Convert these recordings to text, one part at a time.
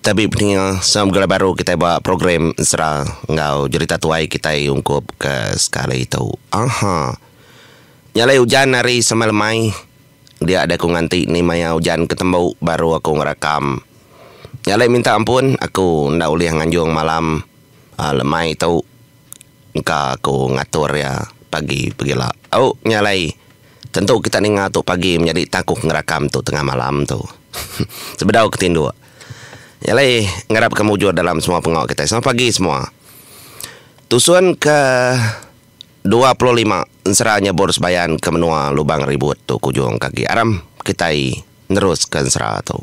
Tapi punya sama baru kita buat program serah ngau cerita tuai kita ungkup ke sekali itu. Aha. Nyalai hujan hari semalamai. Dia ada aku nganti ni maya hujan ketemu baru aku ngerekam. Nyalai minta ampun aku ndak boleh nganjung malam. Lemai tahu. Engka aku ngatur ya pagi pergilah. Oh nyalai. Tentu kita ni ngatur pagi menjadi takut ngerekam tu tengah malam tu. Sebedau ketindu. Yalai ngarap kemujur dalam semua pengawal kita. Selamat pagi semua. Tusuan ke 25 seranya boros bayan ke menua lubang ribut tu kujung kaki aram kita neruskan serah tu.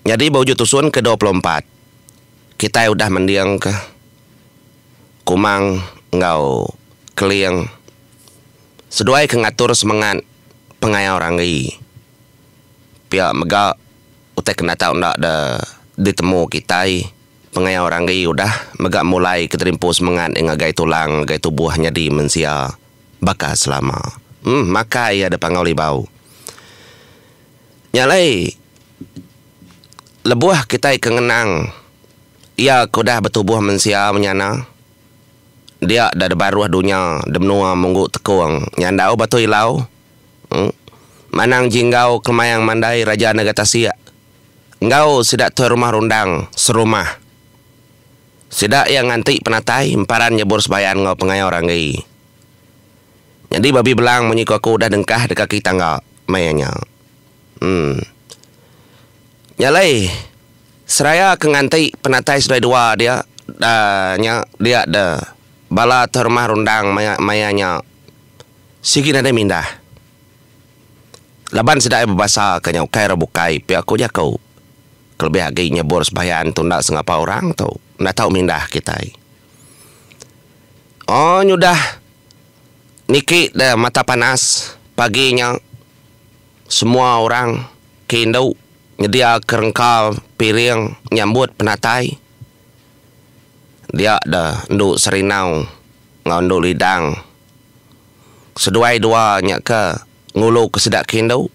Jadi bawujud tusuan ke 24 kita udah mendiang ke kumang ngau keliang seduai ke ngatur semangat pengaya orang ni pihak megak utai kena tahu nak ada ditemu kita pengaya orang ni udah megak mulai keterimpu semangat ngagai tulang ngagai tubuhnya di mensia baka selama maka ia ada pangoli bau nyalai lebuah kita kengenang ia kudah bertubuh mensia menyana dia dah baru dunia demnua munggu tekung nyandau batu ilau manang jinggau kemayang mandai raja negara Tasia. Engkau sidak tu rumah rundang serumah. Sidak yang nganti penatai emparan nyebur sebayan ngau pengaya orang ni. Jadi babi belang menyiku aku dah dengkah dekat kita ngau mayanya. Nyalai seraya ke nganti penatai sudah dua dia dia ada bala tu rumah rundang mayanya. Sikit ada mindah. Laban sedai berbahasa kenyau kai rabukai pi aku jakau. Kelebih aginya boros bayan tu ndak sengapa orang tu. Ndak tahu mindah kita. Oh nyudah. Niki dah mata panas paginya. Semua orang kindau nyedia kerengkal piring nyambut penatai. Dia dah nduk serinau ngonduk lidang. Seduai-duanya ke ngulu ke sedak kindau.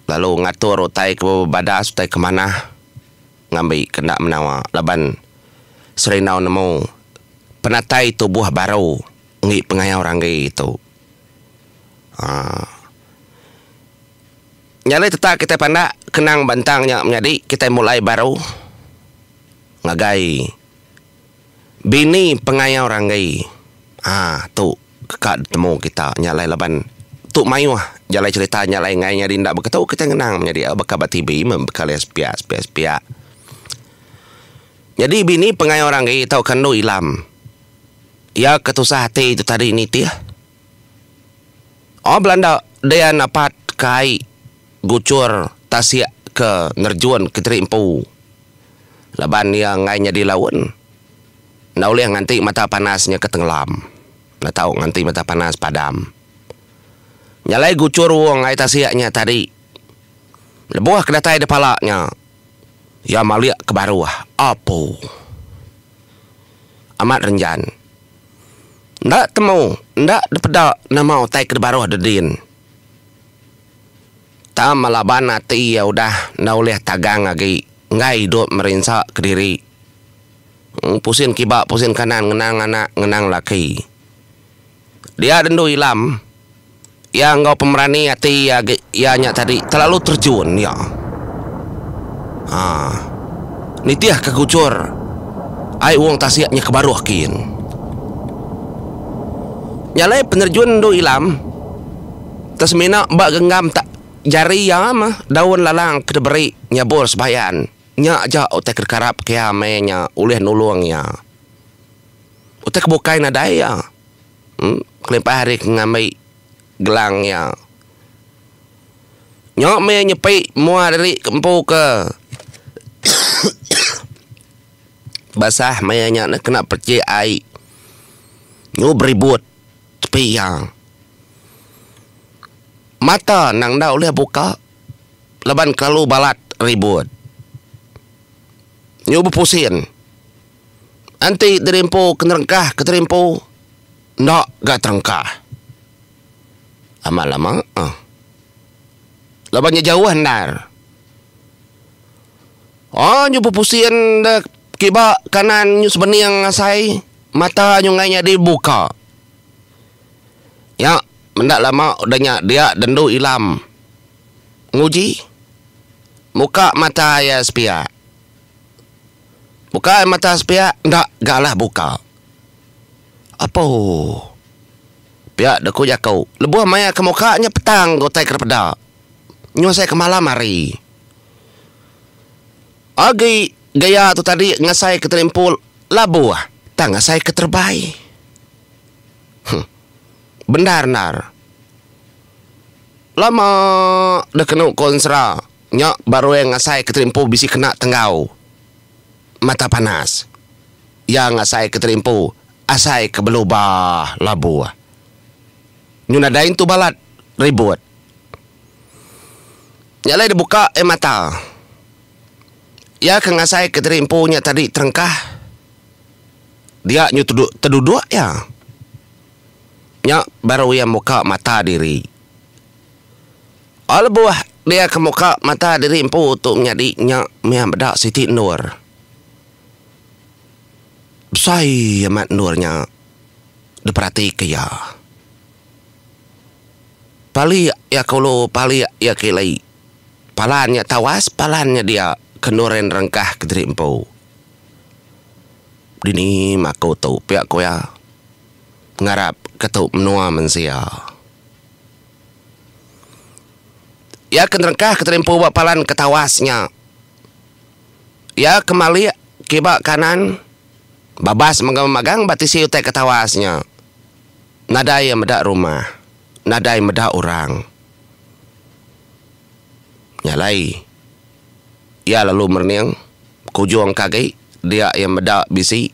Lalu ngatur utai ke badas utai ke mana ngambil kena menawa laban serinau nemu penatai tubuh baru ngi pengaya orang itu. Nyalai tetap kita pandak kenang bantangnya menjadi kita mulai baru ngagai bini pengaya orang gai. Tu kekak temu kita nyalai laban tu mayu jalai cerita nyalai ngai nyari ndak berkatau kita ngenang menjadi bakabat TV membekal spia. Jadi bini pengai orang gai tau kandu ilam. Ya ketusah hati itu tadi ini dia. Oh Belanda dia napat kai gucur Tasia ke nerjuan ke terimpu. Laban yang ngai nyadi lawan. Nau liang nganti mata panasnya ketenggelam. Nggak tahu nganti mata panas padam. Nyalai gucur uang ai tasiaknya tadi. Lebuah kedatai depalanya. Ya maliak ke baruah. Apa? Amat renjan. Ndak temu. Ndak depedak nama utai ke baruah dedin. Ta malaban hati ya udah naulih tagang lagi. Ngai duk merinsak ke diri. Pusin kibak, pusin kanan, ngenang anak, ngenang laki. Dia dendu ilam. Yang kau pemerani hati ya nyak tadi terlalu terjun ya. Nitiah kegucur. Ai uang tasiaknya ke baruh kin. Nyalai penerjun do ilam. Tasmina bak genggam tak jari yang mah daun lalang ke beri nyabur sebayan. Nyak aja utek kerkarap kia menya ulih nulungnya. Utek bukai nadaya. Kelempah hari ngamai gelangnya. Nyok me nyepi mua dari kempu ke basah mayanya nak kena percaya ai. Nyu beribut tepi yang mata nang dah oleh buka leban kalau balat ribut. Nyu berpusin. Anti terimpu kenerengkah keterimpu nak gak terengkah. Lama-lama Labannya jauh handar. Oh, nyu pupusian dah kiba kanan nyu sebeniang ngasai. Mata nyu ngainya dibuka. Ya, mendak lama udahnya dia dendu ilam. Nguji. Muka mata ya sepia. Buka mata sepia, ndak galah buka. Apa? Pihak deku jakau. Lebuh maya ke mukanya petang gotai kerpeda. Nyu saya ke malam hari. Agi gaya tu tadi ngasai ke terimpul labu ah. Tak ngasai ke terbaik. Benar-benar. Lama dah kena konsra. Nyak baru yang ngasai ke terimpul bisi kena tenggau. Mata panas. Yang ngasai ke terimpul asai ke belubah labu ah. Nyu nadain tu balat ribut. Nyalai dibuka mata. Ya kengasai keterimpunya tadi terengkah. Dia nyu terduduk ya. Nya baru yang muka mata diri. Al buah dia ke muka mata diri empu untuk menjadi nya mian bedak Siti Nur. Besai amat nurnya. Diperhati ke ya. Pali ya kalau pali ya kilai. Palannya tawas, palannya dia kenuren rengkah ke derimpo. Dini mako tu pihak ko ya. Ngarap ketuk menua mensia. Ya kenerengkah ke derimpo buat palan ketawasnya. Ya kembali kibak kanan. Babas magang batisi utai ketawasnya. Nadai yang medak rumah. Nadai medak orang. Nyalai. Ya lalu merniang. Kujung kaki. Dia yang medak bisi.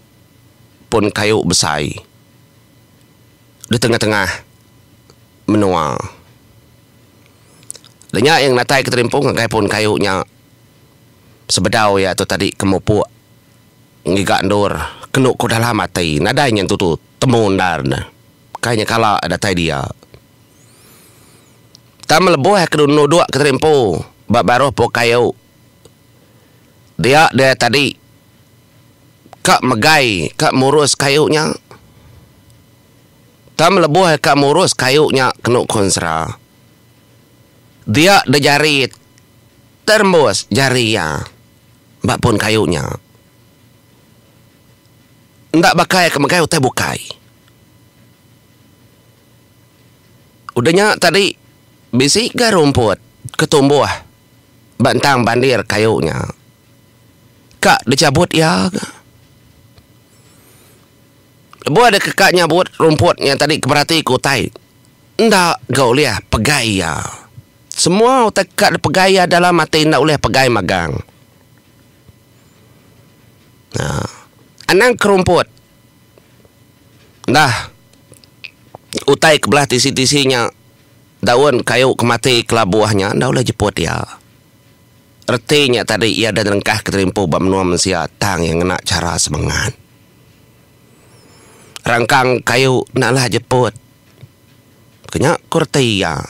Pun kayu besai. Di tengah-tengah. Menua. Banyak yang natai keterimpung. Ngakai pun kayunya. Sebedau ya tu tadi kemupuk. Ngigak ndur. Kenuk ko dalam mati. Nadai yang tu temun dar. Kayaknya kala ada tai dia. Tak melebuh kedua dua keterimpu. Bak baruh po kayu. Dia tadi. Kak megai. Kak murus kayunya. Tak melebuh kak murus kayunya. Kenuk konsra. Dia de jari. Termbus jari ya. Bak pun kayunya. Ndak bakai ke megai utai bukai. Udahnya tadi. Bisi ke rumput. Ketumbuh. Bantang bandir kayunya. Kak dicabut ya. Buat ada kekaknya buat rumputnya tadi keperhati kutai. Ndak gau liah pegai ya. Semua utai kak pegai ya dalam mati ndak boleh pegai magang. Nah. Anang kerumput. Dah. Utai kebelah tisi-tisinya. Daun kayu kemati kelabuahnya. Dah boleh jeput ya. Artinya tadi ia dan rengkah keterimpu bamnua mensia tang yang nak cara semangat. Rangkang kayu naklah jeput. Kenyak kurti ya.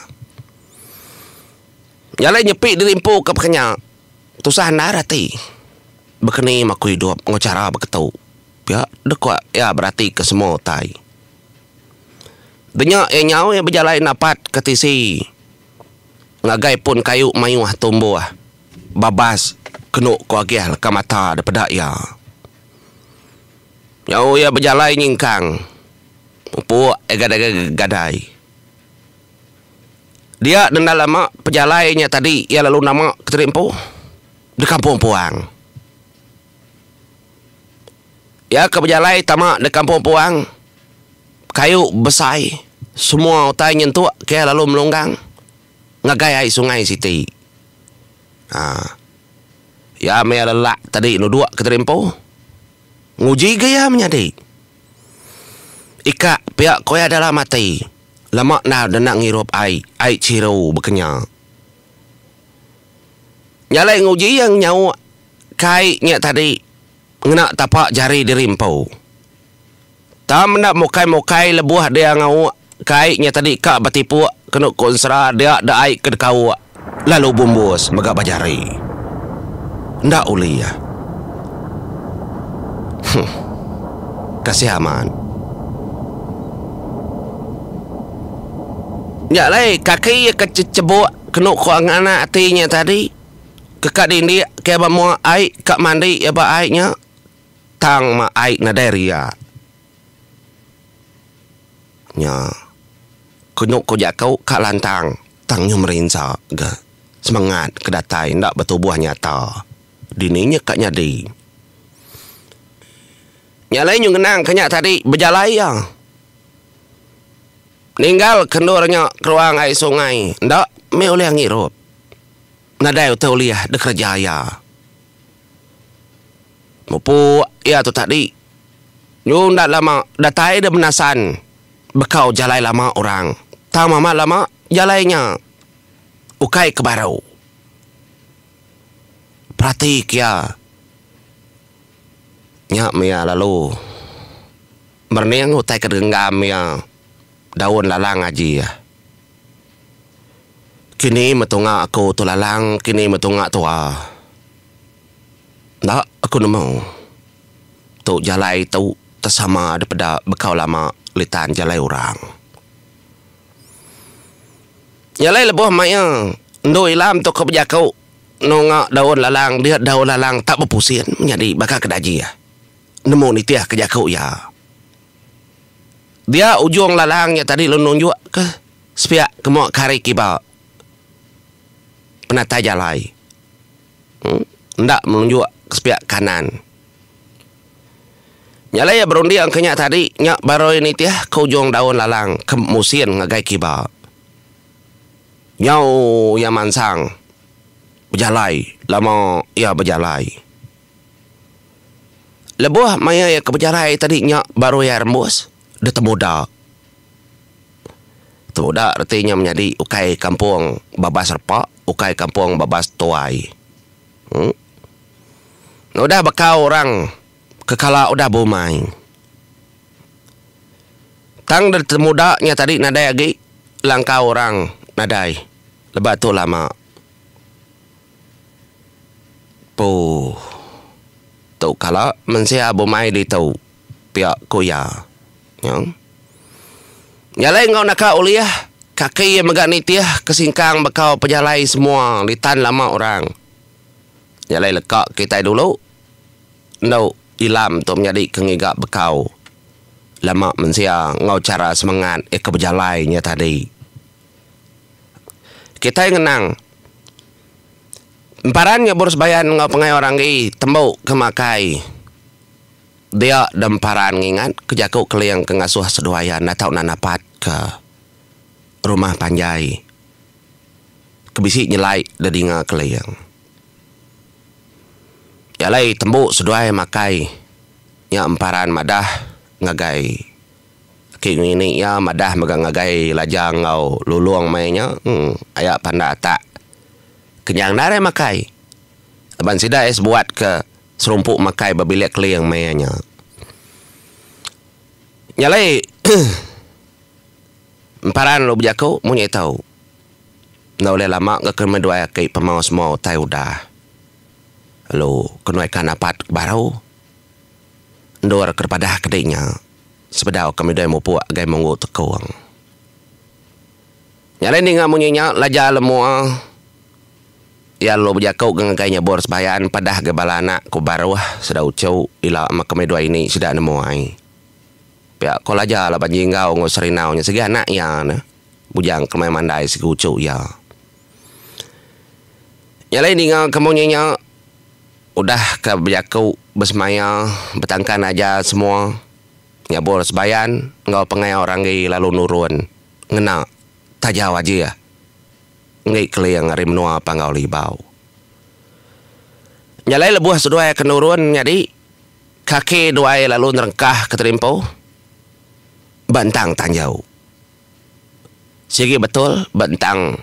Nyalai nyepik dirimpu ke kenyak. Tusah narati. Bekeni maku hidup ngocara beketu. Ya dekwa ya berarti ke semua tai. Denyak yang nyawa yang berjalan napat ke tisi. Ngagai pun kayu mayuah tumbuh. Babas kenuk ko agiah ke mata daripada ya. Nyawa ya berjalan nyingkang. Upuk gadai. Dia dan dalam perjalanannya tadi ia lalu nama keterimpu di kampung Puang. Ya keberjalan tamak di kampung Puang. Kayu besai. Semua utai nyentuh kaya lalu melonggang. Ngagai air sungai Siti. Ya mea lelak tadi nuduk keterimpu. Nguji gaya menjadi. Ika pihak koya dalam mati. Lama nak dan nak ngirup air. Air ciru berkenya. Nyalai nguji yang nyawa. Kaitnya tadi. Ngenak tapak jari dirimpu. Tak nak mokai-mokai lebuah dia ngau. Kaitnya tadi kak batipu. Kena konsra dia ada air ke dekau. Lalu bumbus megak bajari. Ndak uli ya. Kasih aman. Ya lai kaki kecebok kena kuang anak hatinya tadi. Kekak dindi kaya bamu air kak mandi ya ba airnya. Tang ma air na deria. Nya. Kunyuk ko jakau kak lantang. Tang nyumrinsa ga. Semangat kedatai ndak bertubuh nyata. Dininya kak nyadi. Nyalai nyung kenang kenyak tadi berjalan ya. Ninggal kendurnya ke ruang air sungai. Ndak me oleh ngirup. Nadai utau liah dekerja ya. Mupu ya tu tadi. Nyung ndak lama datai dah menasan. Bekau jalai lama orang. Tang mama lama jalainya. Ukai ke baru. Pratik ya. Nyak mea lalu. Berniang utai ke genggam ya. Daun lalang aji ya. Kini metunga aku tu lalang. Kini metunga tua. Tak aku nemau. Tu jalai tu tersama daripada bekau lama litan jalai orang. Jalai lebuh maya. Ndo ilam tu kebijakau. Nongak daun lalang. Dia daun lalang tak berpusing. Menjadi bakal kedaji ya. Nemu ni tiah kejakau ya. Dia ujung lalangnya tadi lu nunjuk ke sepiak kemok kari kiba. Penata jalai. Ndak menunjuk ke sepiak kanan. Nyalai ya berundi yang kenyak tadi. Nyak baru ini tiah ke ujung daun lalang. Ke musin ngagai kiba. Nyau ya mansang. Berjalai. Lama ya berjalai. Lebuh maya ya ke berjalai tadi nyak baru ya rembus. Dia temuda. Temuda artinya menjadi ukai kampung babas serpak, ukai kampung babas tuai. Udah bekau orang kekala udah bumai. Tang dari temudanya tadi nadai lagi langkah orang nadai. Lebat tu lama. Tu kala mensia bumai di tu pihak kuya. Nyalai ngau nak uliah kaki yang megak nitiah kesingkang bekau pejalai semua litan lama orang. Nyalai lekak kita dulu. Ndau ilam tu menjadi kengigak bekau. Lama mensia ngau cara semangat kebejalainya tadi. Kita yang ngenang. Emparannya boros bayan ngau pengai orang ni tembuk kemakai. Dia demparan ngingat kejakuk keliang kengasuh seduayan natau nanapat ke rumah panjai. Kebisi nyelai dedinga keliang. Yalai tembuk seduai makai. Ya emparan madah ngagai. King ini ya madah megang ngagai lajang ngau luluang mainnya. Ayak panda tak. Kenyang nare makai. Aban sida es buat ke serumpuk makai babilek keliang mayanya. Nyalai emparan lo berjakau munyai tahu. Nda boleh lama ke kedua kei pemau semua tai udah. Lo kenai kan apat baru. Ndor kepada kedainya. Sebedau kami dah mupu agai monggo tekawang. Nyalai ni ngamunyainya laja lemua. Ya lo berjakau gengagainya boros bayan padah gebalana ko baruah sedau cau ila makame dua ini sudah nemu ai. Pia ko laja la banjingau ngo serinau nya segi anak ya na. Bujang kemai mandai segucu ya. Nyalai ni ngamunyainya udah ke berjakau bersemaya betangkan aja semua. Ya boros bayan ngau pengai orang gi lalu nurun. Ngena tajau aja ya. Ngai keliang ari menua pangau libau. Nyalai lebuh seduai kenurun jadi kaki duai lalu nerengkah keterimpau. Bantang tanjau. Sigi betul bantang.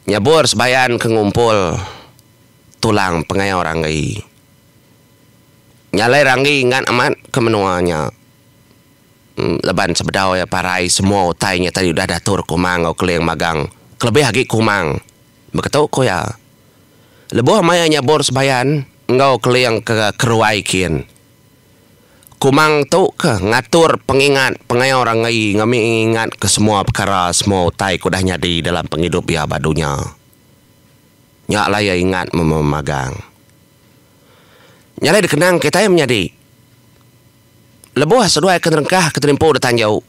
Nyabur sebayan kengumpul tulang pengai orang ngai. Nyalai ranggi ngan amat kemenuanya. Leban sebedau ya parai semua utainya tadi udah datur kumang au keliang magang. Kelebih lagi kumang. Berkata ko ya. Lebuh maya nyabor sebayan, engkau keliang ke keruai kian. Kumang tu ke ngatur pengingat pengai orang ngai ngami ingat ke semua perkara semua tai kudah nyadi dalam penghidup ya badunya. Nyak laya ingat memagang. Nyalai dikenang kita yang menyadi. Lebuh seduai keterengkah keterimpu datang jauh.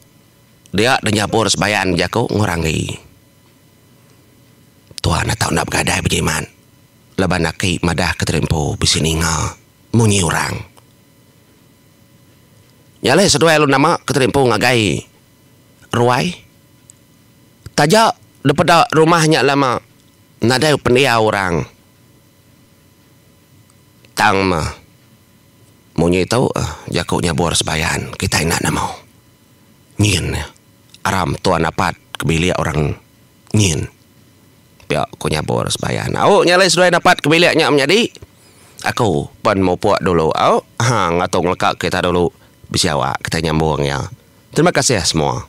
Dia dan nyabor sebayan jaku ngurangi. Tuhan tak nak bergadai berjiman. Leban naki madah keterimpu bisini nga munyi orang. Nyalai seduai lu nama keterimpu ngagai. Ruai. Tajak daripada rumahnya lama. Nadai pendia orang. Tang mah. Munyi tahu jaku nyabor sebayan kita nak nama. Nyin. Aram tuan dapat kebilik orang nyin. Piak aku nyabor sebayan. Au nyalai sudah dapat kebiliknya menjadi. Aku pun mau puak dulu. Au ngatung lekak kita dulu. Bisa awak kita nyambung ya. Terima kasih semua.